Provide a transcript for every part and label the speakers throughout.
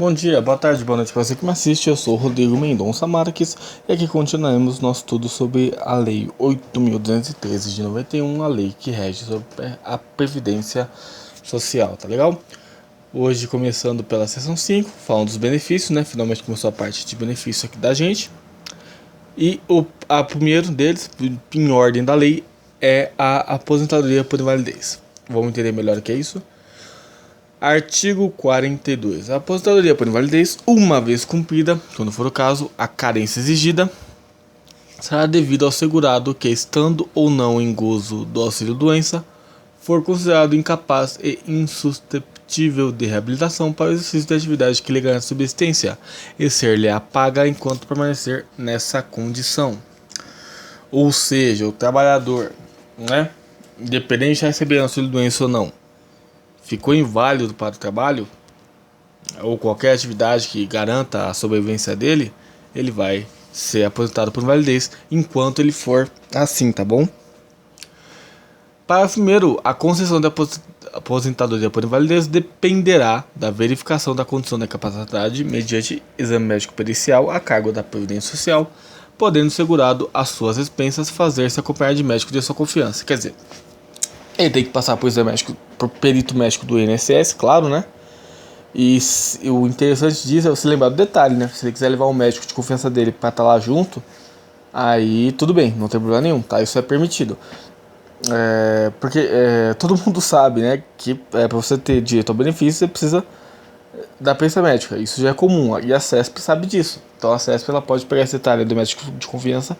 Speaker 1: Bom dia, boa tarde, boa noite para você que me assiste. Eu sou o Rodrigo Mendonça Marques e aqui continuaremos nosso estudo sobre a Lei 8.213 de 91, a lei que rege sobre a Previdência Social, tá legal? Hoje começando pela seção 5, falando dos benefícios, né? Finalmente começou a parte de benefício aqui da gente. E a primeiro deles, em ordem da lei, é a aposentadoria por invalidez. Vamos entender melhor o que é isso? Artigo 42. A aposentadoria por invalidez, uma vez cumprida, quando for o caso, a carência exigida, será devida ao segurado que, estando ou não em gozo do auxílio-doença, for considerado incapaz e insusceptível de reabilitação para o exercício de atividade que lhe garante subsistência e ser-lhe paga enquanto permanecer nessa condição. Ou seja, o trabalhador, né, independente de receber auxílio-doença ou não, ficou inválido para o trabalho, ou qualquer atividade que garanta a sobrevivência dele, ele vai ser aposentado por invalidez enquanto ele for assim, tá bom? Parágrafo primeiro, a concessão da aposentadoria por invalidez dependerá da verificação da condição da incapacidade mediante exame médico pericial a cargo da Previdência Social, podendo o segurado, às suas expensas, fazer-se acompanhar de médico de sua confiança. Quer dizer, ele tem que passar por exame médico, por perito médico do INSS, claro, né? E o interessante disso é você lembrar do detalhe, né? Se ele quiser levar um médico de confiança dele para estar lá junto, aí tudo bem, não tem problema nenhum, tá? Isso é permitido. Porque todo mundo sabe, né? Que para você ter direito ao benefício, você precisa da perícia médica. Isso já é comum, e a CESP sabe disso. Então a CESP ela pode pegar esse detalhe do médico de confiança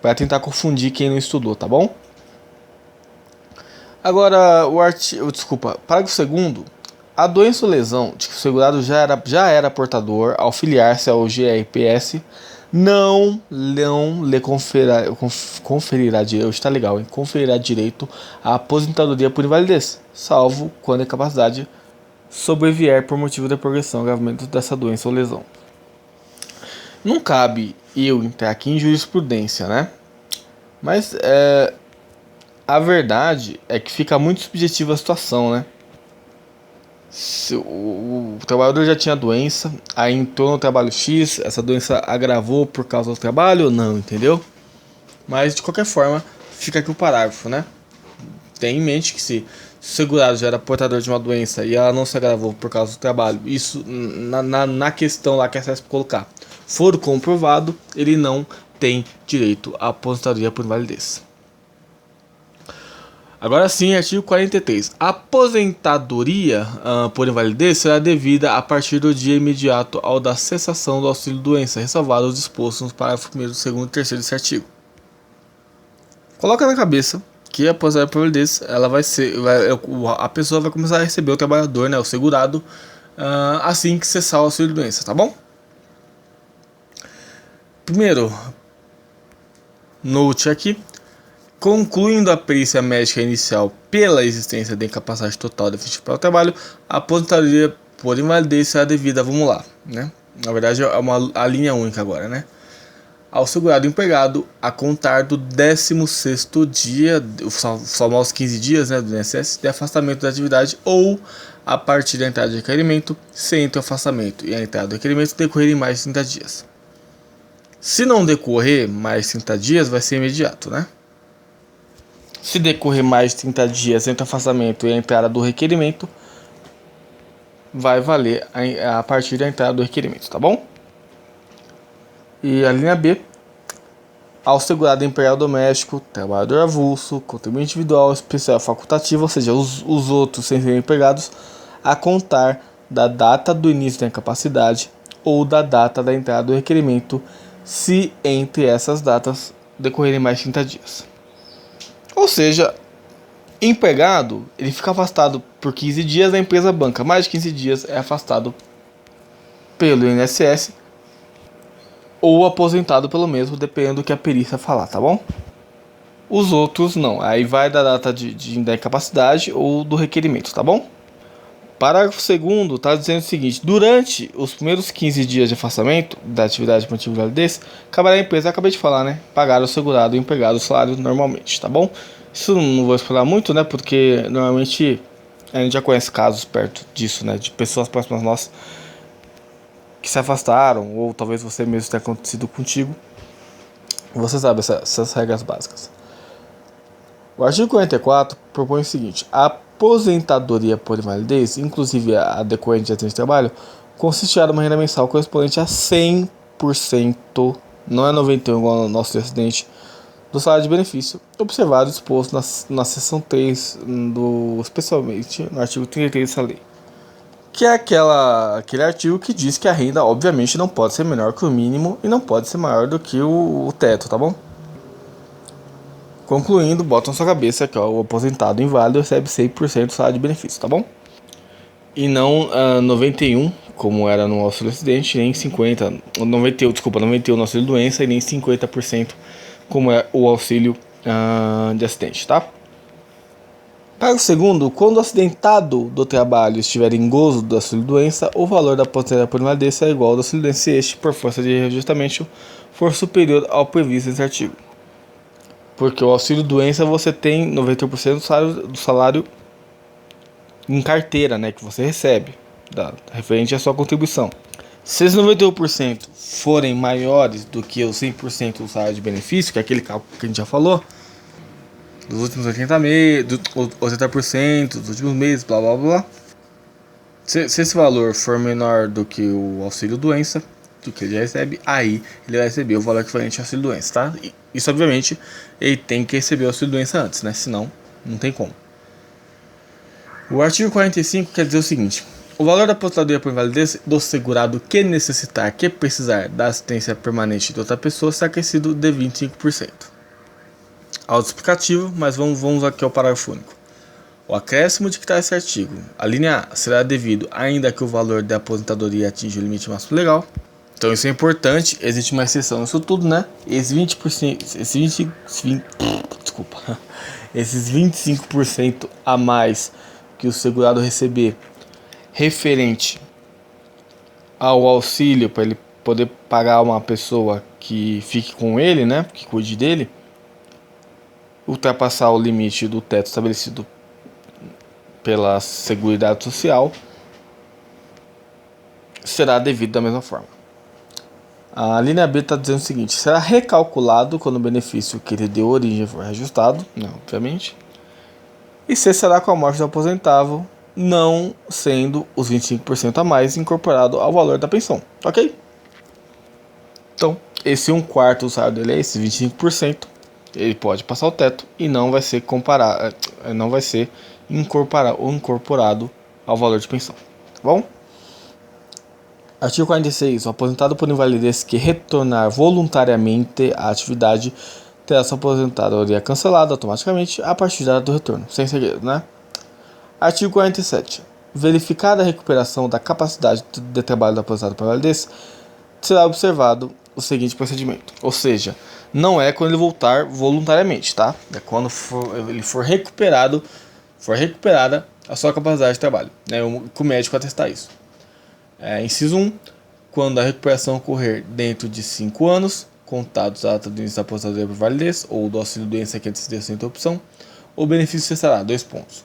Speaker 1: para tentar confundir quem não estudou, tá bom? Agora, parágrafo 2º, a doença ou lesão de que o segurado já era portador ao filiar-se ao GRPS não lhe conferirá direito, tá legal, hein? Conferirá direito à aposentadoria por invalidez, salvo quando a incapacidade sobrevier por motivo da progressão ou agravamento dessa doença ou lesão. Não cabe eu entrar aqui em jurisprudência, né? Mas a verdade é que fica muito subjetiva a situação, né? Se o trabalhador já tinha doença, aí entrou no trabalho X, essa doença agravou por causa do trabalho ou não, entendeu? Mas de qualquer forma, fica aqui o parágrafo, né? Tenha em mente que se o segurado já era portador de uma doença e ela não se agravou por causa do trabalho, isso na questão lá que a CESP colocar for comprovado, ele não tem direito à aposentadoria por invalidez. Agora sim, artigo 43. A aposentadoria por invalidez será devida a partir do dia imediato ao da cessação do auxílio-doença, ressalvado os dispostos nos parágrafos 1º, 2º e 3º desse artigo. Coloca na cabeça que a aposentadoria por invalidez, a pessoa vai começar a receber o trabalhador, né, o segurado, assim que cessar o auxílio-doença, tá bom? Primeiro, note aqui. Concluindo a perícia médica inicial pela existência de incapacidade total definitiva para o trabalho, a aposentadoria por invalidez será devida, vamos lá, né? Na verdade é a linha única agora, né? Ao segurado empregado a contar do 16º dia, os famosos 15 dias, né, do INSS, de afastamento da atividade ou a partir da entrada de requerimento, se entre o afastamento e a entrada do requerimento decorrerem mais de 30 dias. Se não decorrer mais de 30 dias, vai ser imediato, né? Se decorrer mais de 30 dias entre o afastamento e a entrada do requerimento, vai valer a partir da entrada do requerimento, tá bom? E a linha B, ao segurado empregado doméstico, trabalhador avulso, contribuinte individual, especial facultativo, ou seja, os outros sem serem empregados, a contar da data do início da incapacidade ou da data da entrada do requerimento, se entre essas datas decorrerem mais de 30 dias. Ou seja, empregado, ele fica afastado por 15 dias, a empresa banca mais de 15 dias, é afastado pelo INSS ou aposentado pelo mesmo, dependendo do que a perícia falar, tá bom? Os outros não, aí vai da data da incapacidade ou do requerimento, tá bom? Parágrafo 2º está dizendo o seguinte: durante os primeiros 15 dias de afastamento da atividade por motivo de invalidez, caberá à empresa, acabei de falar, né, pagar ao segurado e empregado o salário normalmente, tá bom? Isso não vou explicar muito, né, porque normalmente a gente já conhece casos perto disso, né, de pessoas próximas nossas que se afastaram, ou talvez você mesmo tenha acontecido contigo, você sabe essas regras básicas. O artigo 44 propõe o seguinte: a aposentadoria por invalidez, inclusive a decorrente de acidente de trabalho, consistirá numa renda mensal correspondente a 100%, não é 91% igual ao nosso acidente, do salário de benefício, observado e exposto na seção 3, especialmente no artigo 33 dessa lei. Que é aquele artigo que diz que a renda, obviamente, não pode ser menor que o mínimo e não pode ser maior do que o teto, tá bom? Concluindo, bota na sua cabeça que o aposentado inválido recebe 100% do salário de benefício, tá bom? E não 91%, como era no auxílio acidente, nem 50%, 91% no auxílio doença e nem 50%, como é o auxílio de acidente, tá? Parágrafo segundo, quando o acidentado do trabalho estiver em gozo do auxílio-doença, o valor da aposentadoria por invalidez é igual ao do auxílio-doença se este, por força de reajustamento, for superior ao previsto nesse artigo. Porque o auxílio-doença você tem 91% do salário em carteira, né, que você recebe, referente à sua contribuição. Se esses 91% forem maiores do que os 100% do salário de benefício, que é aquele cálculo que a gente já falou, dos últimos 80%, dos últimos meses, blá blá blá. Se esse valor for menor do que o auxílio doença, do que ele já recebe, aí ele vai receber o valor equivalente ao auxílio doença, tá? Isso, obviamente, ele tem que receber o auxílio doença antes, né? Senão, não tem como. O artigo 45 quer dizer o seguinte: o valor da aposentadoria por invalidez do segurado que necessitar, que precisar da assistência permanente de outra pessoa será acrescido de 25%. Autoexplicativo, mas vamos aqui ao parágrafo único. O acréscimo de que está esse artigo, a linha A, será devido ainda que o valor da aposentadoria atinja o limite máximo legal. Então isso é importante, existe uma exceção nisso tudo, né? Esses 25% a mais que o segurado receber referente ao auxílio para ele poder pagar uma pessoa que fique com ele, né? Que cuide dele, ultrapassar o limite do teto estabelecido pela Seguridade Social, será devido da mesma forma. A linha B está dizendo o seguinte: será recalculado quando o benefício que ele deu origem for reajustado, não, obviamente, e C será com a morte do aposentável, não sendo os 25% a mais incorporado ao valor da pensão, ok? Então, esse 1/4 do salário dele é esse 25%, ele pode passar o teto e não vai ser incorporado ao valor de pensão, tá bom? Artigo 46. O aposentado por invalidez que retornar voluntariamente à atividade terá sua aposentadoria cancelada automaticamente a partir da data do retorno, sem segredo, né? Artigo 47. Verificada a recuperação da capacidade de trabalho do aposentado por invalidez, será observado o seguinte procedimento. Ou seja, não é quando ele voltar voluntariamente, tá? É quando ele for recuperada a sua capacidade de trabalho, né? Com o médico atestar isso. Inciso 1. Quando a recuperação ocorrer dentro de 5 anos, contados da data do início da aposentadoria por invalidez ou do auxílio doença que antecedeu essa interrupção, o benefício cessará. 2 pontos.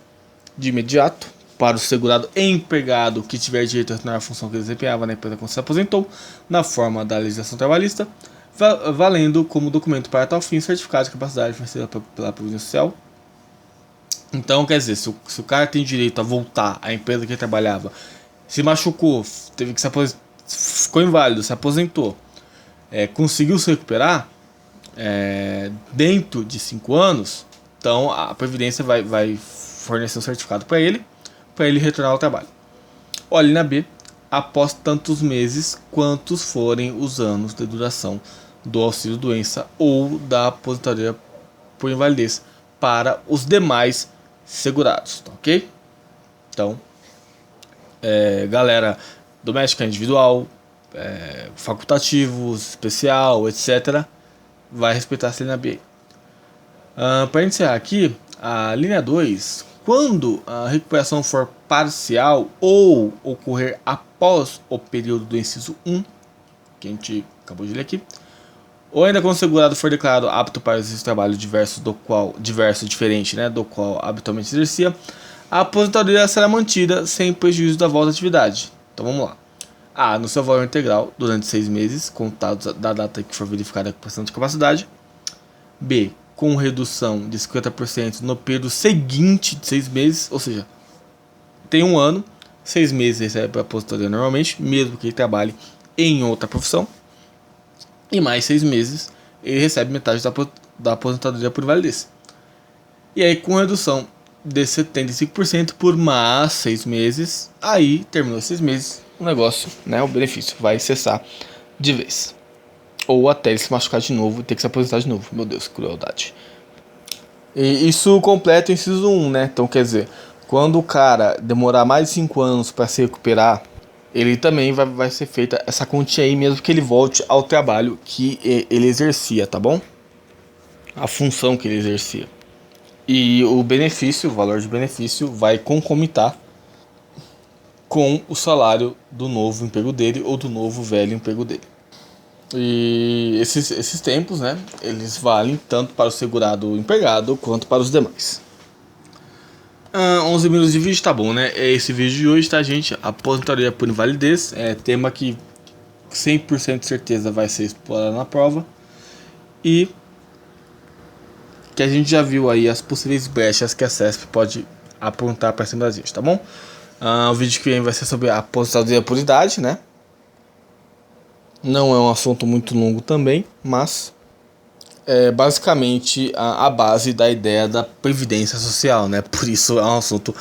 Speaker 1: De imediato, para o segurado empregado que tiver direito a retornar à função que desempenhava na empresa quando se aposentou, na forma da legislação trabalhista, valendo como documento para tal fim certificado de capacidade fornecida pela Previdência Social. Então, quer dizer, se o cara tem direito a voltar à empresa que ele trabalhava, se machucou, teve que se aposentar, ficou inválido, se aposentou, conseguiu se recuperar dentro de 5 anos, então a Previdência vai fornecer um certificado para ele retornar ao trabalho. Olha, linha B, após tantos meses quantos forem os anos de duração do auxílio doença ou da aposentadoria por invalidez para os demais segurados, tá, ok? Então, galera doméstica, individual, facultativos, especial, etc., vai respeitar essa linha B. Para encerrar aqui, a linha 2, quando a recuperação for parcial ou ocorrer após o período do inciso 1, que a gente acabou de ler aqui, ou ainda quando o segurado for declarado apto para exercer trabalho diferente, né, do qual habitualmente exercia, a aposentadoria será mantida sem prejuízo da volta à atividade. Então vamos lá. A, no seu valor integral durante 6 meses, contados da data que for verificada a ocupação de capacidade. B, com redução de 50% no período seguinte de 6 meses, ou seja, tem um ano, 6 meses recebe a aposentadoria normalmente, mesmo que ele trabalhe em outra profissão, e mais 6 meses ele recebe metade da aposentadoria por invalidez. E aí, com redução de 75% por mais 6 meses, aí terminou 6 meses, o negócio, né, o benefício vai cessar de vez. Ou até ele se machucar de novo e ter que se aposentar de novo. Meu Deus, que crueldade. E isso completa o inciso 1, né? Então, quer dizer, quando o cara demorar mais de 5 anos para se recuperar, ele também vai ser feita essa quantia aí, mesmo que ele volte ao trabalho que ele exercia, tá bom? A função que ele exercia. E o benefício, o valor de benefício, vai concomitar com o salário do novo emprego dele ou do novo velho emprego dele. E esses tempos, né, eles valem tanto para o segurado empregado quanto para os demais. 11 minutos de vídeo, tá bom, né? É esse vídeo de hoje, tá, gente? Aposentadoria por invalidez, é tema que 100% de certeza vai ser explorado na prova. E que a gente já viu aí as possíveis brechas que a CESP pode apontar para cima da gente, tá bom? O vídeo que vem vai ser sobre a aposentadoria por idade, né? Não é um assunto muito longo também, mas é basicamente a base da ideia da previdência social, né? Por isso é um assunto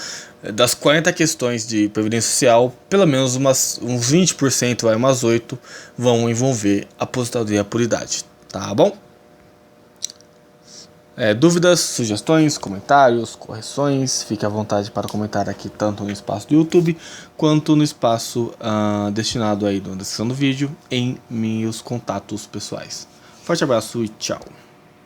Speaker 1: das 40 questões de previdência social, pelo menos uns 20%, umas 8 vão envolver aposentadoria por idade, tá bom? Dúvidas, sugestões, comentários, correções, fique à vontade para comentar aqui tanto no espaço do YouTube quanto no espaço destinado aí na descrição do vídeo em meus contatos pessoais. Forte abraço e tchau!